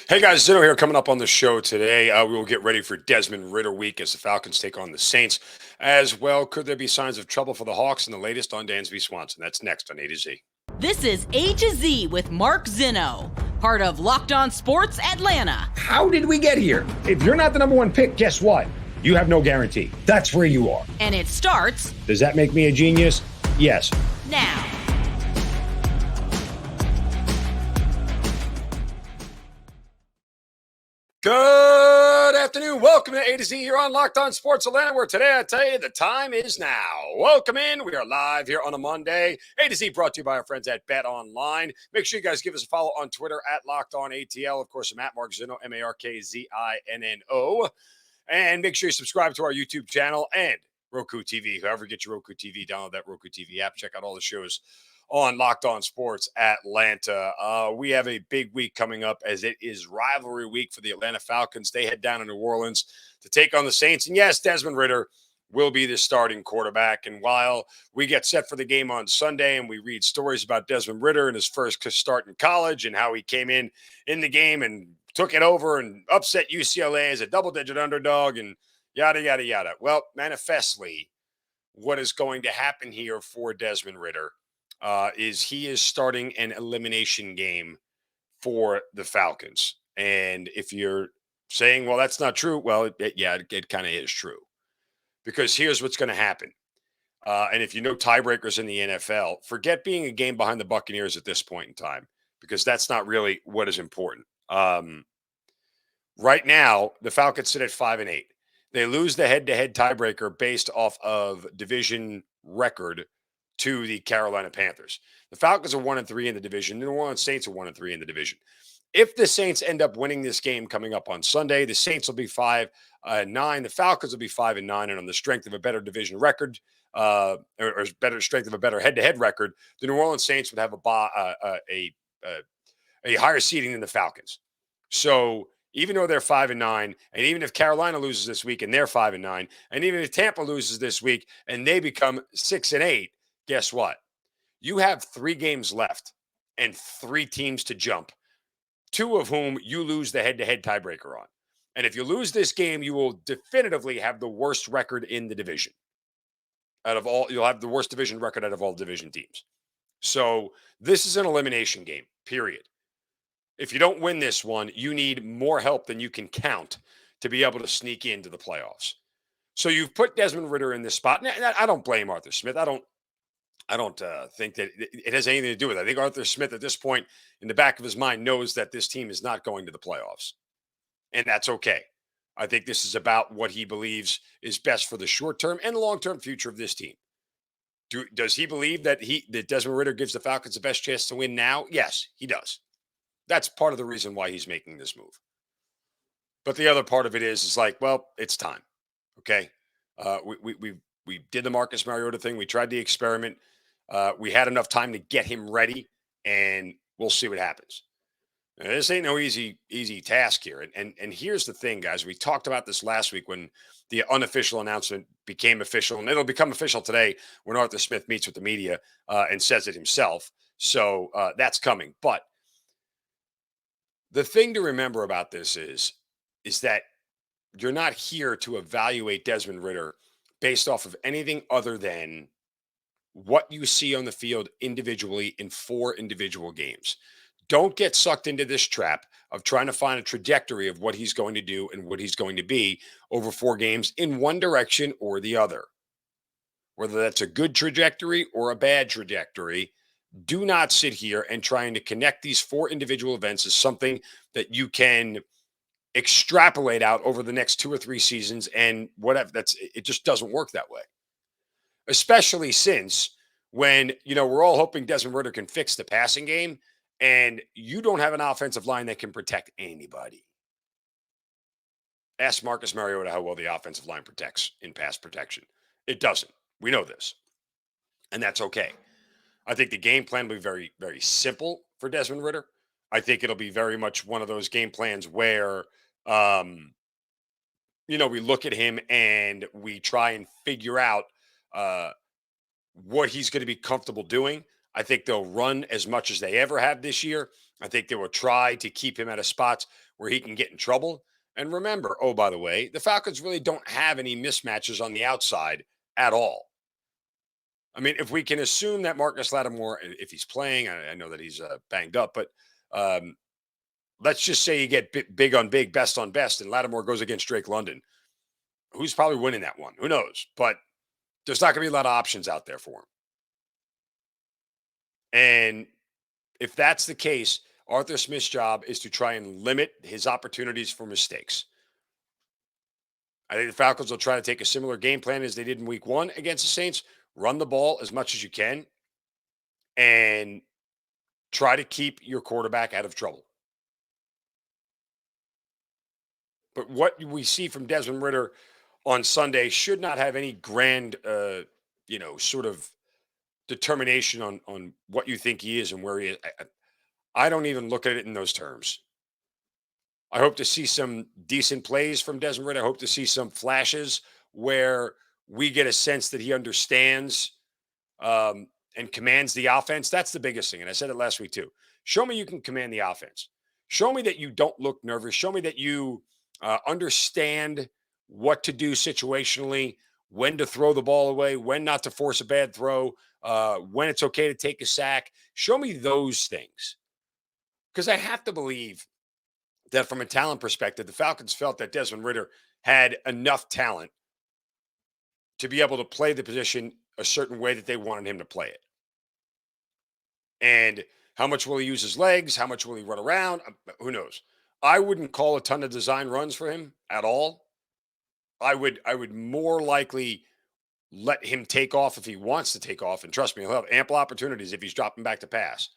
Hey guys, Zinno here coming up on the show today. We will get ready for Desmond Ridder week as the Falcons take on the Saints. As well, could there be signs of trouble for the Hawks? And the latest on Dansby Swanson. That's next on A to Z. This is A to Z with Mark Zinno, part of Locked On Sports Atlanta. How did we get here? If you're not the number one pick, guess what? You have no guarantee. That's where you are. And it starts... Does that make me a genius? Yes. Now. Good afternoon. Welcome to A to Z here on Locked On Sports Atlanta, where today I tell you the time is now. Welcome in. We are live here on a Monday. A to Z brought to you by our friends at Bet Online. Make sure you guys give us a follow on Twitter at Locked On ATL. Of course, I'm at Mark Zinno, MarkZinno. And make sure you subscribe to our YouTube channel and Roku TV. However you get your Roku TV, download that Roku TV app. Check out all the shows on Locked On Sports Atlanta. We have a big week coming up as it is rivalry week for the Atlanta Falcons. They head down to New Orleans to take on the Saints. And yes, Desmond Ridder will be the starting quarterback. And while we get set for the game on Sunday and we read stories about Desmond Ridder and his first start in college and how he came in the game and took it over and upset UCLA as a double-digit underdog and yada, yada, yada. Well, manifestly, what is going to happen here for Desmond Ridder is he is starting an elimination game for the Falcons. And if you're saying, well, that's not true, well, it kind of is true. Because here's what's going to happen. And if you know tiebreakers in the NFL, forget being a game behind the Buccaneers at this point in time, because that's not really what is important. Right now, the Falcons sit at 5-8. They lose the head-to-head tiebreaker based off of division record to the Carolina Panthers. The Falcons are 1-3 in the division. The New Orleans Saints are 1-3 in the division. If the Saints end up winning this game coming up on Sunday, the Saints will be 5-9. The Falcons will be 5-9, and on the strength of a better division record, or better strength of a better head-to-head record, the New Orleans Saints would have a higher seeding than the Falcons. So even though they're 5-9, and even if Carolina loses this week and they're 5-9, and even if Tampa loses this week and they become 6-8, guess what? You have 3 games left and 3 teams to jump, 2 of whom you lose the head-to-head tiebreaker on. And if you lose this game, you will definitively have the worst record in the division. You'll have the worst division record out of all division teams. So this is an elimination game, period. If you don't win this one, you need more help than you can count to be able to sneak into the playoffs. So you've put Desmond Ridder in this spot. And I don't blame Arthur Smith. I don't think that it has anything to do with it. I think Arthur Smith at this point in the back of his mind knows that this team is not going to the playoffs. And that's okay. I think this is about what he believes is best for the short-term and long-term future of this team. Does he believe that Desmond Ridder gives the Falcons the best chance to win now? Yes, he does. That's part of the reason why he's making this move. But the other part of it is like, well, it's time. Okay. We did the Marcus Mariota thing. We tried the experiment. We had enough time to get him ready, and we'll see what happens. Now, this ain't no easy task here. And here's the thing, guys. We talked about this last week when the unofficial announcement became official, and it'll become official today when Arthur Smith meets with the media and says it himself. So that's coming. But the thing to remember about this is that you're not here to evaluate Desmond Ridder based off of anything other than what you see on the field individually in 4 individual games. Don't get sucked into this trap of trying to find a trajectory of what he's going to do and what he's going to be over 4 games in one direction or the other. Whether that's a good trajectory or a bad trajectory, do not sit here and trying to connect these 4 individual events as something that you can extrapolate out over the next 2 or 3 seasons and whatever. It just doesn't work that way. Especially since when, we're all hoping Desmond Ridder can fix the passing game and you don't have an offensive line that can protect anybody. Ask Marcus Mariota how well the offensive line protects in pass protection. It doesn't. We know this. And that's okay. I think the game plan will be very, very simple for Desmond Ridder. I think it'll be very much one of those game plans where, we look at him and we try and figure out what he's going to be comfortable doing. I think they'll run as much as they ever have this year. I think they will try to keep him at a spot where he can get in trouble. And remember, oh, by the way, the Falcons really don't have any mismatches on the outside at all. I mean, if we can assume that Marcus Lattimore, if he's playing, I know that he's banged up, but um, let's just say you get big on big, best on best, and Lattimore goes against Drake London. Who's probably winning that one? Who knows? But there's not going to be a lot of options out there for him. And if that's the case, Arthur Smith's job is to try and limit his opportunities for mistakes. I think the Falcons will try to take a similar game plan as they did in week 1 against the Saints. Run the ball as much as you can and try to keep your quarterback out of trouble. But what we see from Desmond Ridder on Sunday should not have any grand, sort of determination on what you think he is and where he is. I don't even look at it in those terms. I hope to see some decent plays from Desmond Ridder. I hope to see some flashes where we get a sense that he understands and commands the offense. That's the biggest thing. And I said it last week too. Show me you can command the offense. Show me that you don't look nervous. Show me that you understand what to do situationally, when to throw the ball away, when not to force a bad throw, when it's okay to take a sack. Show me those things. Because I have to believe that from a talent perspective, the Falcons felt that Desmond Ridder had enough talent to be able to play the position a certain way that they wanted him to play it. And how much will he use his legs? How much will he run around? Who knows? I wouldn't call a ton of design runs for him at all. I would more likely let him take off if he wants to take off. And trust me, he'll have ample opportunities if he's dropping back to pass.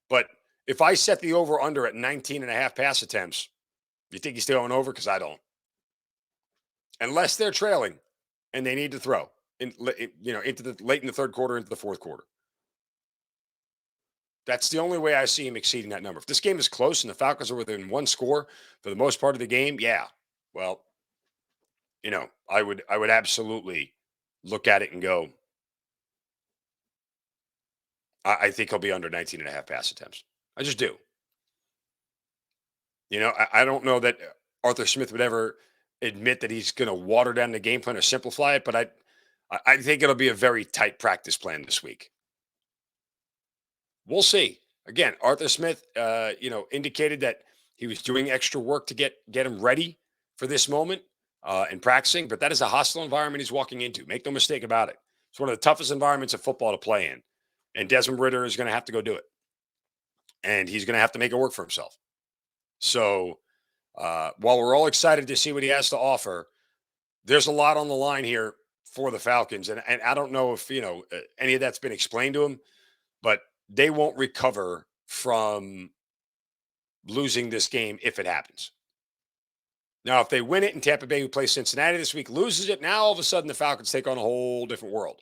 But if I set the over under at 19 and a half pass attempts, you think he's still going over? Because I don't. Unless they're trailing and they need to throw into the late in the third quarter, into the fourth quarter. That's the only way I see him exceeding that number. If this game is close and the Falcons are within one score for the most part of the game, yeah. Well, I would absolutely look at it and go, I think he'll be under 19 and a half pass attempts. I just do. I don't know that Arthur Smith would ever admit that he's going to water down the game plan or simplify it, but I think it'll be a very tight practice plan this week. We'll see. Again, Arthur Smith, indicated that he was doing extra work to get him ready for this moment and practicing, but that is a hostile environment he's walking into. Make no mistake about it. It's one of the toughest environments of football to play in, and Desmond Ridder is going to have to go do it, and he's going to have to make it work for himself. So while we're all excited to see what he has to offer, there's a lot on the line here for the Falcons, and I don't know if any of that's been explained to him, but they won't recover from losing this game if it happens. Now, if they win it and Tampa Bay, who plays Cincinnati this week, loses it, now all of a sudden the Falcons take on a whole different world.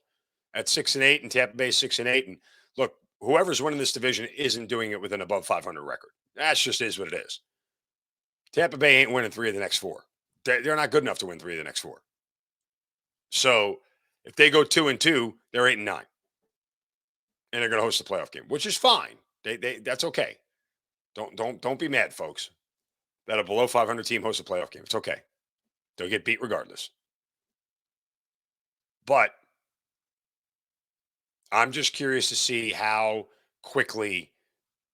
At 6-8 and Tampa Bay 6-8, and look, whoever's winning this division isn't doing it with an above 500 record. That just is what it is. Tampa Bay ain't winning 3 of the next 4. They're not good enough to win 3 of the next 4. So if they go 2-2, they're 8-9. And they're going to host a playoff game, which is fine. That's okay. Don't be mad, folks, that a below 500 team hosts a playoff game. It's okay. They'll get beat regardless. But I'm just curious to see how quickly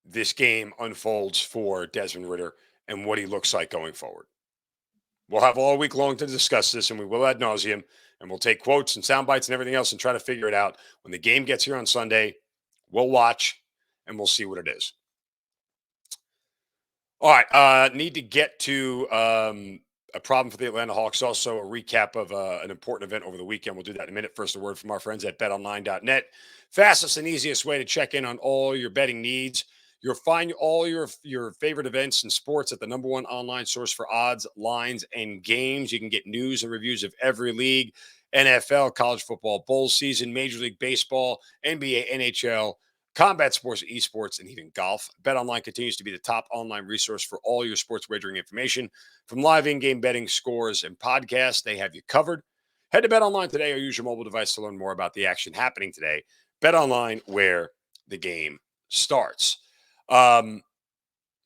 this game unfolds for Desmond Ridder and what he looks like going forward. We'll have all week long to discuss this, and we will ad nauseum, and we'll take quotes and sound bites and everything else and try to figure it out. When the game gets here on Sunday, we'll watch, and we'll see what it is. All right, need to get to a problem for the Atlanta Hawks. Also, a recap of an important event over the weekend. We'll do that in a minute. First, a word from our friends at betonline.net. Fastest and easiest way to check in on all your betting needs. You'll find all your favorite events and sports at the #1 online source for odds, lines, and games. You can get news and reviews of every league, NFL, college football, bowl season, Major League Baseball, NBA, NHL, combat sports, esports, and even golf. BetOnline continues to be the top online resource for all your sports wagering information. From live in-game betting, scores, and podcasts, they have you covered. Head to BetOnline today or use your mobile device to learn more about the action happening today. BetOnline, where the game starts.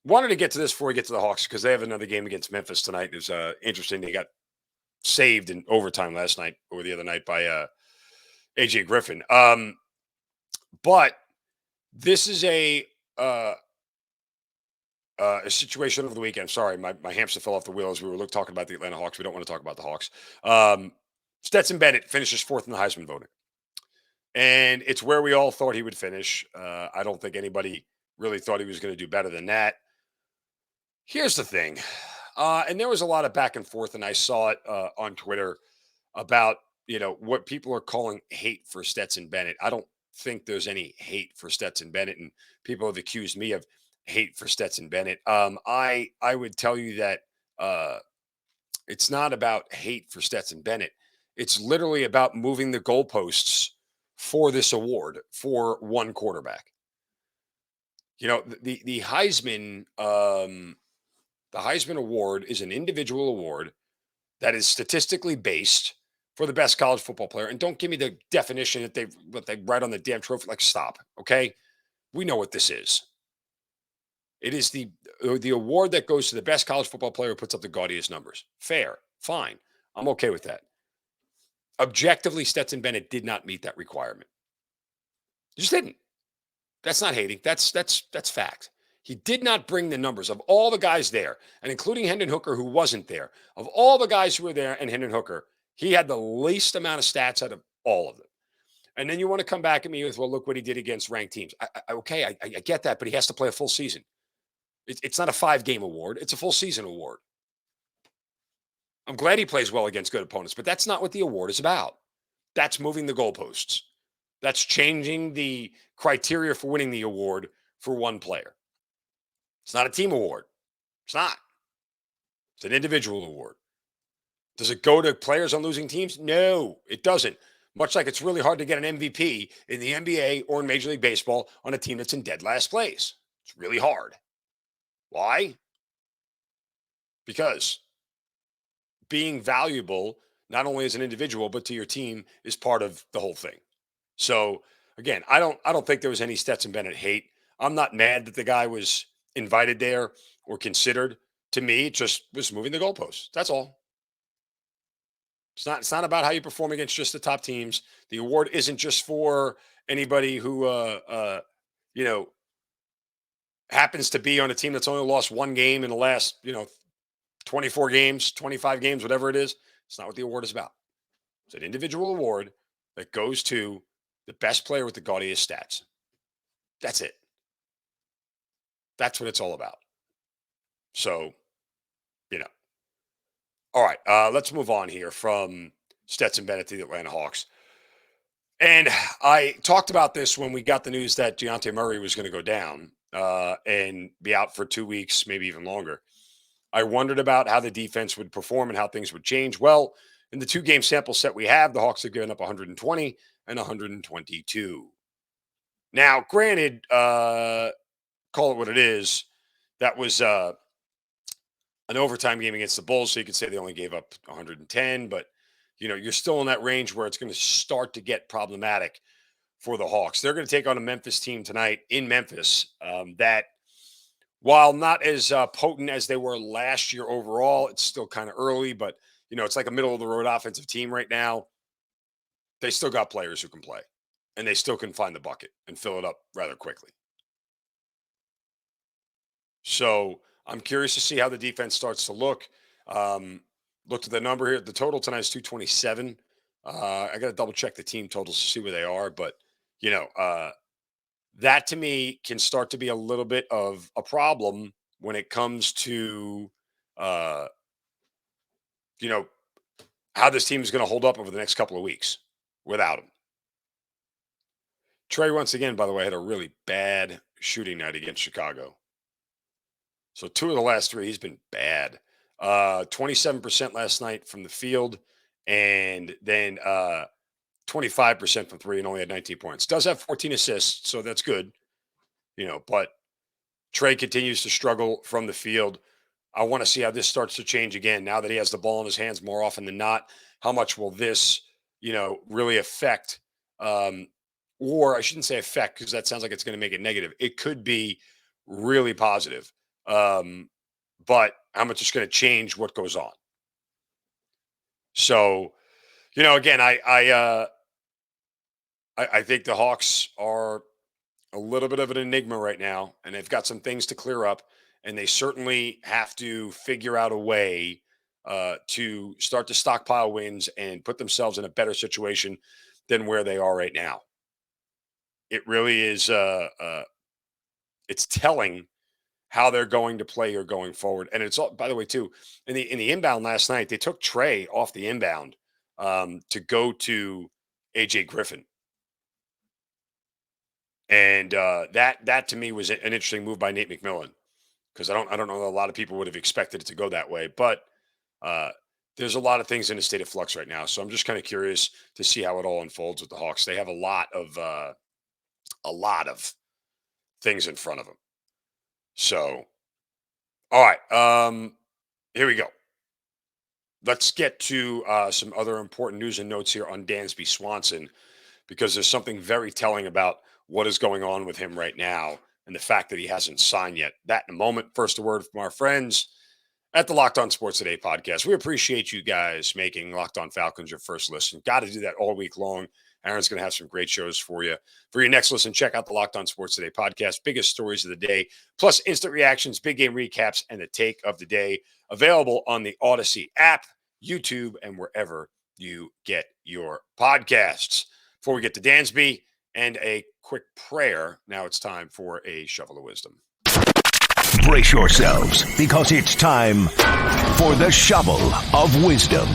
Wanted to get to this before we get to the Hawks because they have another game against Memphis tonight. It was interesting. They got saved in overtime last night or the other night by AJ Griffin. But this is uh, a situation over the weekend. Sorry, my hamster fell off the wheel as we were talking about the Atlanta Hawks. We don't want to talk about the Hawks. Stetson Bennett finishes fourth in the Heisman voting. And it's where we all thought he would finish. I don't think anybody really thought he was going to do better than that. Here's the thing. And there was a lot of back and forth, and I saw it on Twitter about, what people are calling hate for Stetson Bennett. I don't think there's any hate for Stetson Bennett, and people have accused me of hate for Stetson Bennett. I would tell you that it's not about hate for Stetson Bennett. It's literally about moving the goalposts for this award for one quarterback. The Heisman the Heisman Award is an individual award that is statistically based for the best college football player. And don't give me the definition that they write on the damn trophy. Like, stop. Okay, we know what this is. It is the award that goes to the best college football player who puts up the gaudiest numbers. Fair, fine. I'm okay with that. Objectively, Stetson Bennett did not meet that requirement. He just didn't. That's not hating. That's fact. He did not bring the numbers of all the guys there, and including Hendon Hooker, who wasn't there. Of all the guys who were there and Hendon Hooker, he had the least amount of stats out of all of them. And then you want to come back at me with, well, look what he did against ranked teams. I get that, but he has to play a full season. It's not a 5-game award. It's a full season award. I'm glad he plays well against good opponents, but that's not what the award is about. That's moving the goalposts. That's changing the criteria for winning the award for one player. It's not a team award. It's not. It's an individual award. Does it go to players on losing teams? No, it doesn't. Much like it's really hard to get an MVP in the NBA or in Major League Baseball on a team that's in dead last place. It's really hard. Why? Because being valuable, not only as an individual, but to your team is part of the whole thing. So again, I don't think there was any Stetson Bennett hate. I'm not mad that the guy was invited there or considered. To me, it just was moving the goalposts. That's all. It's not about how you perform against just the top teams. The award isn't just for anybody who happens to be on a team that's only lost one game in the last, 24 games, 25 games, whatever it is. It's not what the award is about. It's an individual award that goes to the best player with the gaudiest stats. That's it. That's what it's all about. So, all right, let's move on here from Stetson Bennett to the Atlanta Hawks. And I talked about this when we got the news that Dejounte Murray was going to go down and be out for 2 weeks, maybe even longer. I wondered about how the defense would perform and how things would change. Well, in the 2-game sample set we have, the Hawks have given up 120 and 122. Now, granted, call it what it is. That was an overtime game against the Bulls, so you could say they only gave up 110, but you're still in that range where it's going to start to get problematic for the Hawks. They're going to take on a Memphis team tonight in Memphis that, while not as potent as they were last year overall, it's still kind of early, but it's like a middle of the road offensive team right now. They still got players who can play, and they still can find the bucket and fill it up rather quickly. So I'm curious to see how the defense starts to look. Looked at the number here. The total tonight is 227. I got to double check the team totals to see where they are, but that to me can start to be a little bit of a problem when it comes to how this team is going to hold up over the next couple of weeks without him. Trey, once again, by the way, had a really bad shooting night against Chicago. So 2 of the last 3, he's been bad. 27% last night from the field, and then 25% from 3, and only had 19 points. Does have 14 assists, so that's good. But Trey continues to struggle from the field. I want to see how this starts to change again now that he has the ball in his hands more often than not. How much will this, really affect? Or I shouldn't say affect, because that sounds like it's going to make it negative. It could be really positive But how much it's going to change what goes on. So, again, I think the Hawks are a little bit of an enigma right now, and they've got some things to clear up, and they certainly have to figure out a way to start to stockpile wins and put themselves in a better situation than where they are right now. It really is. It's telling how they're going to play here going forward, and it's all. By the way, too, in the inbound last night, they took Trey off the inbound to go to AJ Griffin. And that to me was an interesting move by Nate McMillan because I don't know that a lot of people would have expected it to go that way, but uh, there's a lot of things in a state of flux right now, so I'm just kind of curious to see how it all unfolds with the Hawks. They have a lot of things in front of them. So, all right, here we go. Let's get to some other important news and notes here on Dansby Swanson because there's something very telling about what is going on with him right now and the fact that he hasn't signed yet. That in a moment. First, a word from our friends at the Locked On Sports Today podcast. We appreciate you guys making Locked On Falcons your first listen. Got to do that all week long. Aaron's going to have some great shows for you. For your next listen, check out the Locked On Sports Today podcast. Biggest stories of the day, plus instant reactions, big game recaps, and the take of the day. Available on the Odyssey app, YouTube, and wherever you get your podcasts. Before we get to Dansby and a quick prayer, now it's time for a shovel of wisdom. Brace yourselves, because it's time for the shovel of wisdom.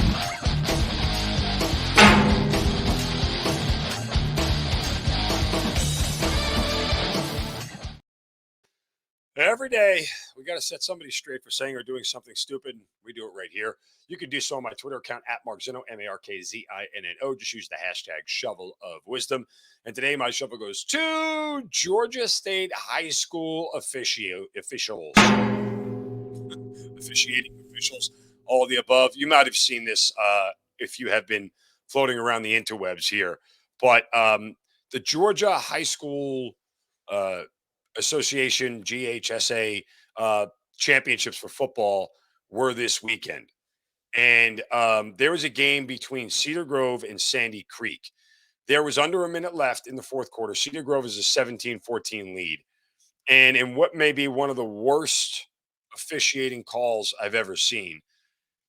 Every day, we got to set somebody straight for saying or doing something stupid. We do it right here. You can do so on my Twitter account at Mark Zinno, MarkZinno. Just use the hashtag shovel of wisdom. And today, my shovel goes to Georgia State High School officials, officiating officials, all of the above. You might have seen this if you have been floating around the interwebs here. But the Georgia High School Association, GHSA championships for football were this weekend. And there was a game between Cedar Grove and Sandy Creek. There was under a minute left in the fourth quarter. Cedar Grove is a 17-14 lead. And in what may be one of the worst officiating calls I've ever seen,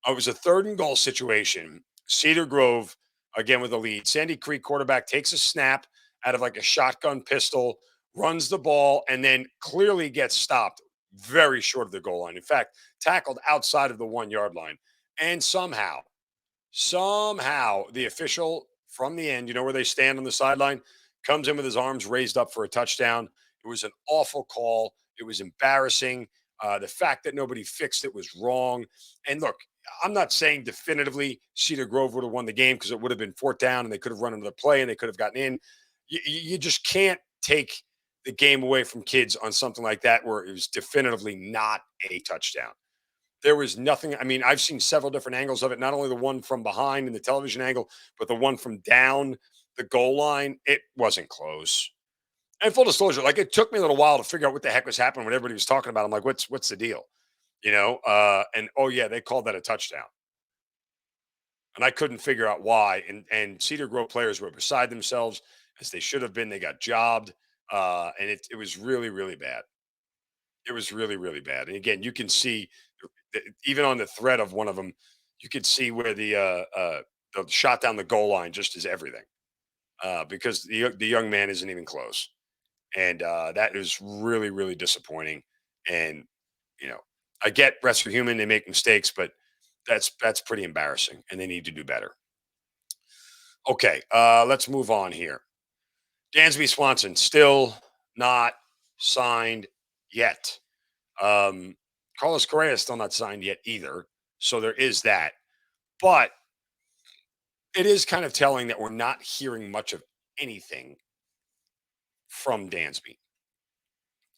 it was a third and goal situation. Cedar Grove, again with the lead. Sandy Creek quarterback takes a snap out of like a shotgun pistol, runs the ball, and then clearly gets stopped very short of the goal line. In fact, tackled outside of the 1 yard line. And somehow, the official from the end, where they stand on the sideline, comes in with his arms raised up for a touchdown. It was an awful call. It was embarrassing. The fact that nobody fixed it was wrong. And look, I'm not saying definitively Cedar Grove would have won the game because it would have been fourth down and they could have run another play and they could have gotten in. You just can't take the game away from kids on something like that where it was definitively not a touchdown. There was nothing. I mean, I've seen several different angles of it, not only the one from behind in the television angle, but the one from down the goal line. It wasn't close. And full disclosure, like it took me a little while to figure out what the heck was happening when everybody was talking about it. I'm like, what's the deal? And oh yeah, they called that a touchdown. And I couldn't figure out why. And Cedar Grove players were beside themselves as they should have been. They got jobbed. And it was really, really bad. It was really, really bad. And again, you can see even on the thread of one of them, you could see where the shot down the goal line just is everything because the young man isn't even close. And that is really, really disappointing. And, I get refs are human. They make mistakes, but that's pretty embarrassing and they need to do better. Okay, let's move on here. Dansby Swanson still not signed yet. Carlos Correa is still not signed yet either. So there is that. But it is kind of telling that we're not hearing much of anything from Dansby.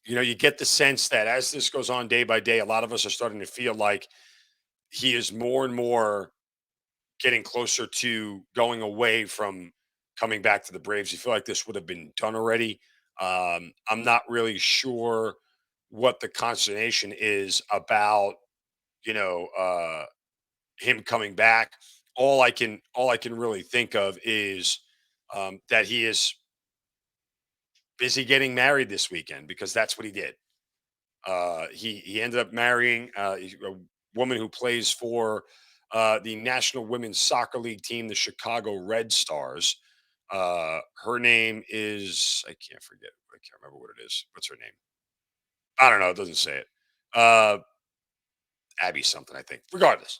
You get the sense that as this goes on day by day, a lot of us are starting to feel like he is more and more getting closer to going away from coming back to the Braves. You feel like this would have been done already. I'm not really sure what the consternation is about, you know, him coming back. All I can really think of is that he is busy getting married this weekend because that's what he did. He ended up marrying a woman who plays for the National Women's Soccer League team, the Chicago Red Stars. Her name is I can't forget. I can't remember what it is. What's her name? I don't know. It doesn't say it. Uh, Abby something, I think. Regardless.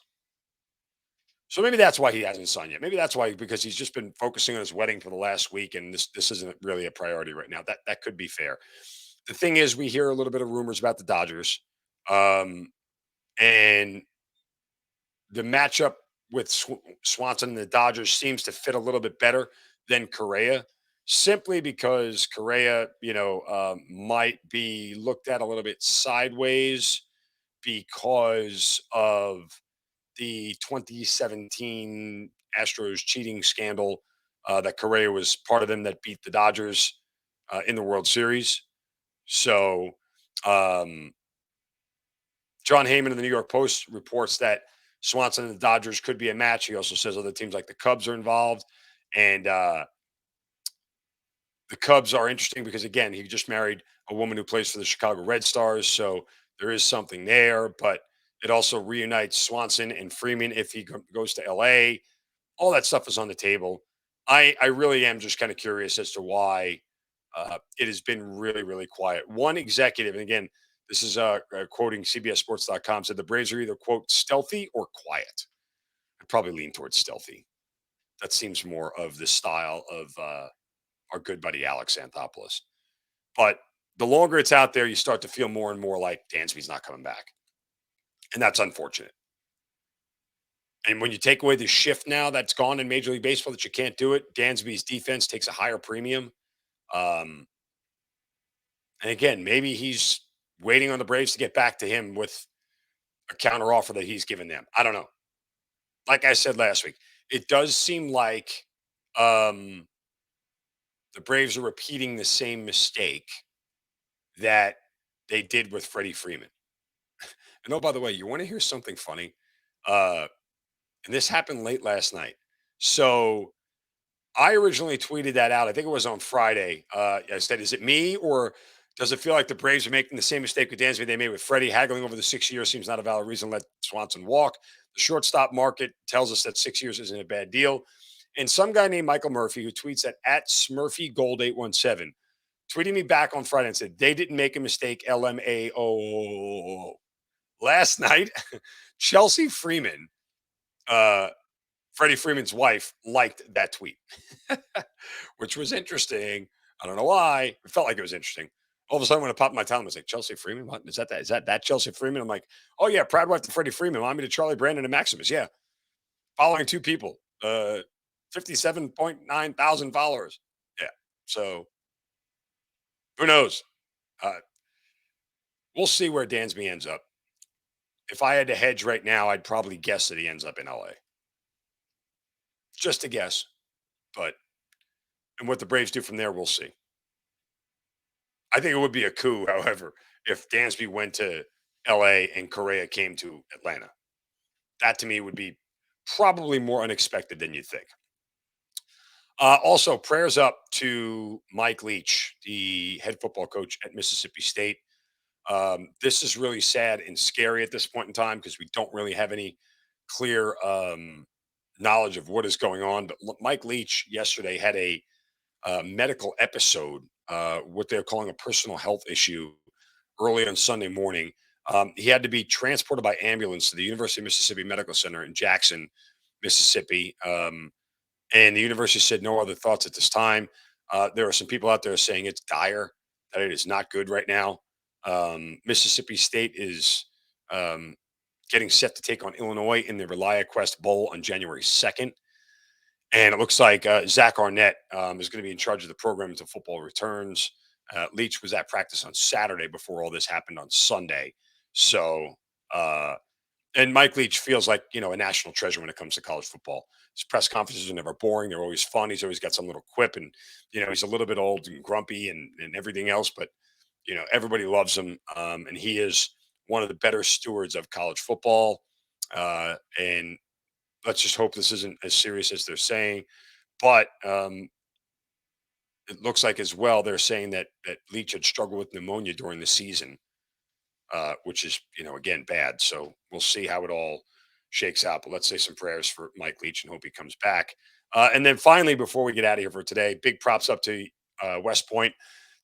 So maybe that's why he hasn't signed yet. Maybe that's why because he's just been focusing on his wedding for the last week, and this isn't really a priority right now. That could be fair. The thing is, we hear a little bit of rumors about the Dodgers, um, and the matchup with Swanson and the Dodgers seems to fit a little bit better than Correa, simply because Correa, might be looked at a little bit sideways because of the 2017 Astros cheating scandal. That Correa was part of them that beat the Dodgers in the World Series. So, um, John Heyman of the New York Post reports that Swanson and the Dodgers could be a match. He also says other teams like the Cubs are involved. And the Cubs are interesting because, again, he just married a woman who plays for the Chicago Red Stars. So there is something there. But it also reunites Swanson and Freeman if he goes to LA. All that stuff is on the table. I really am just kind of curious as to why it has been really, really quiet. One executive, and again, this is quoting CBSSports.com, said the Braves are either, quote, stealthy or quiet. I'd probably lean towards stealthy. That seems more of the style of our good buddy Alex Anthopoulos. But the longer it's out there, you start to feel more and more like Dansby's not coming back. And that's unfortunate. And when you take away the shift now that's gone in Major League Baseball that you can't do it, Dansby's defense takes a higher premium. Um, and again, maybe he's waiting on the Braves to get back to him with a counter offer that he's given them. I don't know. Like I said last week, it does seem like um, the Braves are repeating the same mistake that they did with Freddie Freeman. And oh, by the way, you want to hear something funny? Uh, and this happened late last night. So I originally tweeted that out. I think it was on Friday. I said, "Is it me, or does it feel like the Braves are making the same mistake with Dansby they made with Freddie? Haggling over the 6 years seems not a valid reason to let Swanson walk. The shortstop market tells us that 6 years isn't a bad deal." And some guy named Michael Murphy, who tweets at SmurfyGold817, tweeted me back on Friday and said, "They didn't make a mistake, LMAO." Last night, Chelsea Freeman, uh, Freddie Freeman's wife, liked that tweet, which was interesting. I don't know why. It felt like it was interesting. All of a sudden, when it popped in my timeline, I was like, Chelsea Freeman? What is that? Is that Chelsea Freeman? I'm like, oh, yeah, proud wife to Freddie Freeman. Mommy to Charlie Brandon and Maximus. Yeah. Following two people, 57.9 thousand followers. Yeah. So who knows? Uh, we'll see where Dansby ends up. If I had to hedge right now, I'd probably guess that he ends up in LA. Just a guess. But and what the Braves do from there, we'll see. I think it would be a coup, however, if Dansby went to LA and Correa came to Atlanta. That to me would be probably more unexpected than you'd think. Also, prayers up to Mike Leach, the head football coach at Mississippi State. This is really sad and scary at this point in time because we don't really have any clear knowledge of what is going on. But Mike Leach yesterday had a medical episode, what they're calling a personal health issue, early on Sunday morning. He had to be transported by ambulance to the University of Mississippi Medical Center in Jackson, Mississippi. And the university said no other thoughts at this time. There are some people out there saying it's dire, that it is not good right now. Mississippi State is getting set to take on Illinois in the ReliaQuest Bowl on January 2nd. And it looks like Zach Arnett is going to be in charge of the program until football returns. Leach was at practice on Saturday before all this happened on Sunday. So, and Mike Leach feels like, a national treasure when it comes to college football. His press conferences are never boring. They're always fun. He's always got some little quip and, he's a little bit old and grumpy and everything else, but everybody loves him, and he is one of the better stewards of college football. And let's just hope this isn't as serious as they're saying. But it looks like as well they're saying that Leach had struggled with pneumonia during the season, which is again bad. So we'll see how it all shakes out. But let's say some prayers for Mike Leach and hope he comes back. And then finally, before we get out of here for today, big props up to West Point.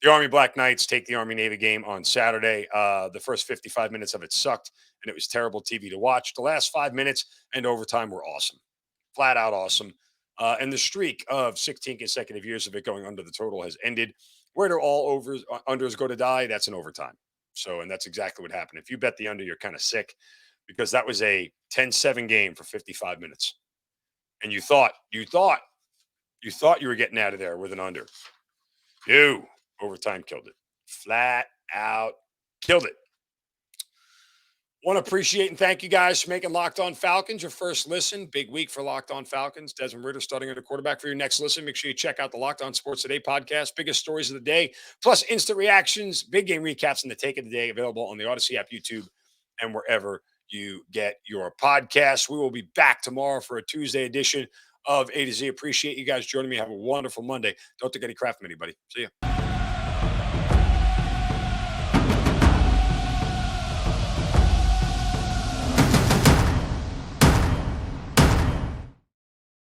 The Army Black Knights take the Army Navy game on Saturday. The first 55 minutes of it sucked, and it was terrible TV to watch. The last 5 minutes and overtime were awesome, flat out awesome. And the streak of 16 consecutive years of it going under the total has ended. Where do all overs unders go to die? That's an overtime. So, and that's exactly what happened. If you bet the under, you're kind of sick because that was a 10-7 game for 55 minutes. And you thought you were getting out of there with an under. No, overtime killed it. Flat out killed it. Want to appreciate and thank you guys for making Locked On Falcons your first listen. Big week for Locked On Falcons. Desmond Ridder starting at a quarterback for your next listen. Make sure you check out the Locked On Sports Today podcast. Biggest stories of the day, plus instant reactions, big game recaps, and the take of the day available on the Odyssey app, YouTube, and wherever you get your podcasts. We will be back tomorrow for a Tuesday edition of A to Z. Appreciate you guys joining me. Have a wonderful Monday. Don't take any crap from anybody. See ya.